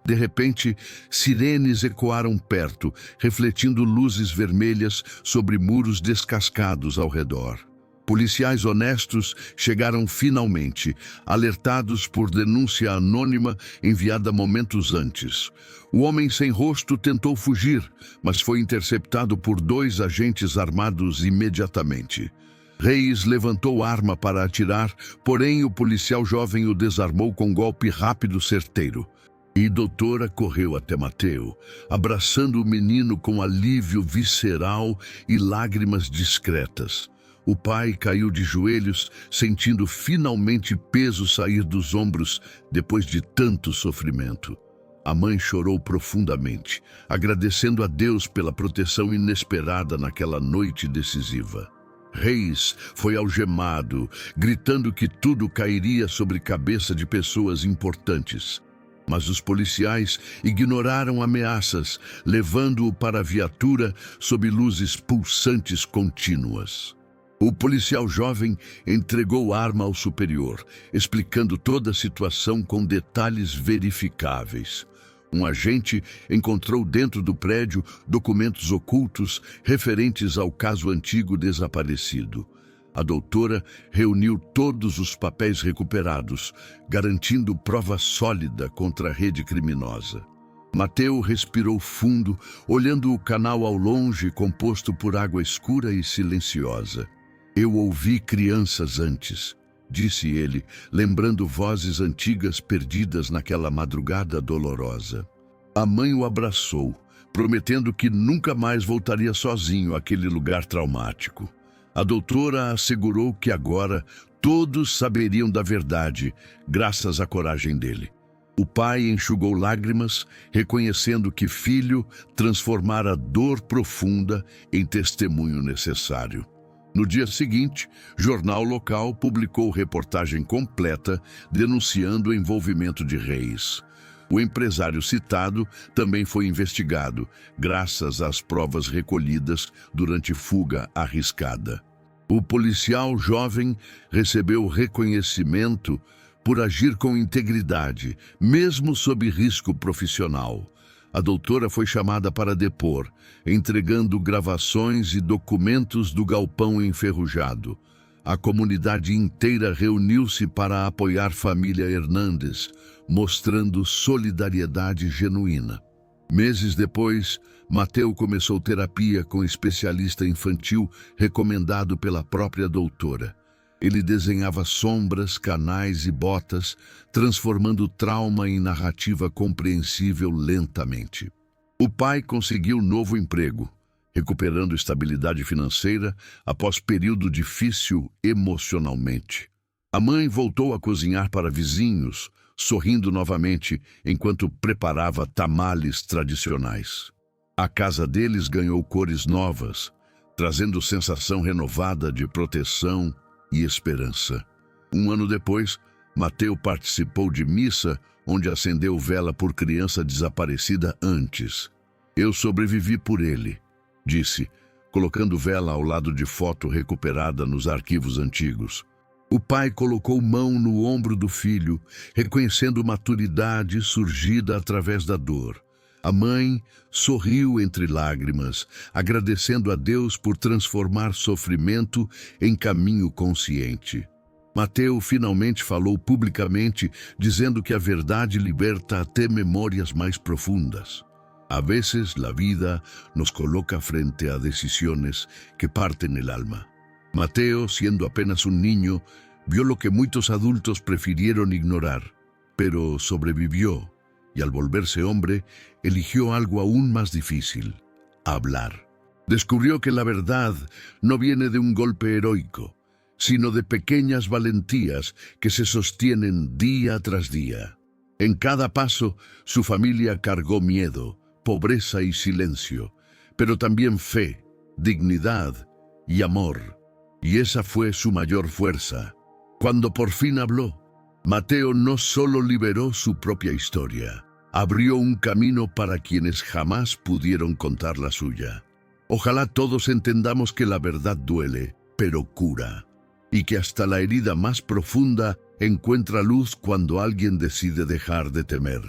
De repente, sirenes ecoaram perto, refletindo luzes vermelhas sobre muros descascados ao redor. Policiais honestos chegaram finalmente, alertados por denúncia anônima enviada momentos antes. O homem sem rosto tentou fugir, mas foi interceptado por 2 agentes armados imediatamente. Reis levantou arma para atirar, porém o policial jovem o desarmou com golpe rápido certeiro. E doutora correu até Mateu, abraçando o menino com alívio visceral e lágrimas discretas. O pai caiu de joelhos, sentindo finalmente peso sair dos ombros depois de tanto sofrimento. A mãe chorou profundamente, agradecendo a Deus pela proteção inesperada naquela noite decisiva. Reis foi algemado, gritando que tudo cairia sobre cabeça de pessoas importantes. Mas os policiais ignoraram ameaças, levando-o para a viatura sob luzes pulsantes contínuas. O policial jovem entregou a arma ao superior, explicando toda a situação com detalhes verificáveis. Um agente encontrou dentro do prédio documentos ocultos referentes ao caso antigo desaparecido. A doutora reuniu todos os papéis recuperados, garantindo prova sólida contra a rede criminosa. Mateu respirou fundo, olhando o canal ao longe, composto por água escura e silenciosa. «Eu ouvi crianças antes», disse ele, lembrando vozes antigas perdidas naquela madrugada dolorosa. A mãe o abraçou, prometendo que nunca mais voltaria sozinho àquele lugar traumático. A doutora assegurou que agora todos saberiam da verdade, graças à coragem dele. O pai enxugou lágrimas, reconhecendo que filho transformara dor profunda em testemunho necessário. No dia seguinte, jornal local publicou reportagem completa denunciando o envolvimento de Reis. O empresário citado também foi investigado, graças às provas recolhidas durante fuga arriscada. O policial jovem recebeu reconhecimento por agir com integridade, mesmo sob risco profissional. A doutora foi chamada para depor, entregando gravações e documentos do galpão enferrujado. A comunidade inteira reuniu-se para apoiar família Hernandes, mostrando solidariedade genuína. Meses depois, Mateu começou terapia com especialista infantil recomendado pela própria doutora. Ele desenhava sombras, canais e botas, transformando o trauma em narrativa compreensível lentamente. O pai conseguiu novo emprego, recuperando estabilidade financeira após período difícil emocionalmente. A mãe voltou a cozinhar para vizinhos, sorrindo novamente enquanto preparava tamales tradicionais. A casa deles ganhou cores novas, trazendo sensação renovada de proteção e esperança. Um ano depois, Mateu participou de missa onde acendeu vela por criança desaparecida antes. Eu sobrevivi por ele, disse, colocando vela ao lado de foto recuperada nos arquivos antigos. O pai colocou mão no ombro do filho, reconhecendo maturidade surgida através da dor. A mãe sorriu entre lágrimas, agradecendo a Deus por transformar sofrimento em caminho consciente. Mateu finalmente falou publicamente, dizendo que a verdade liberta até memórias mais profundas. A veces la vida nos coloca frente a decisiones que parten el alma. Mateo, siendo apenas un niño, vio lo que muchos adultos prefirieron ignorar, pero sobrevivió. Y al volverse hombre, eligió algo aún más difícil: hablar. Descubrió que la verdad no viene de un golpe heroico, sino de pequeñas valentías que se sostienen día tras día. En cada paso, su familia cargó miedo, pobreza y silencio, pero también fe, dignidad y amor. Y esa fue su mayor fuerza. Cuando por fin habló, Mateo no solo liberó su propia historia, abrió un camino para quienes jamás pudieron contar la suya. Ojalá todos entendamos que la verdad duele, pero cura, y que hasta la herida más profunda encuentra luz cuando alguien decide dejar de temer.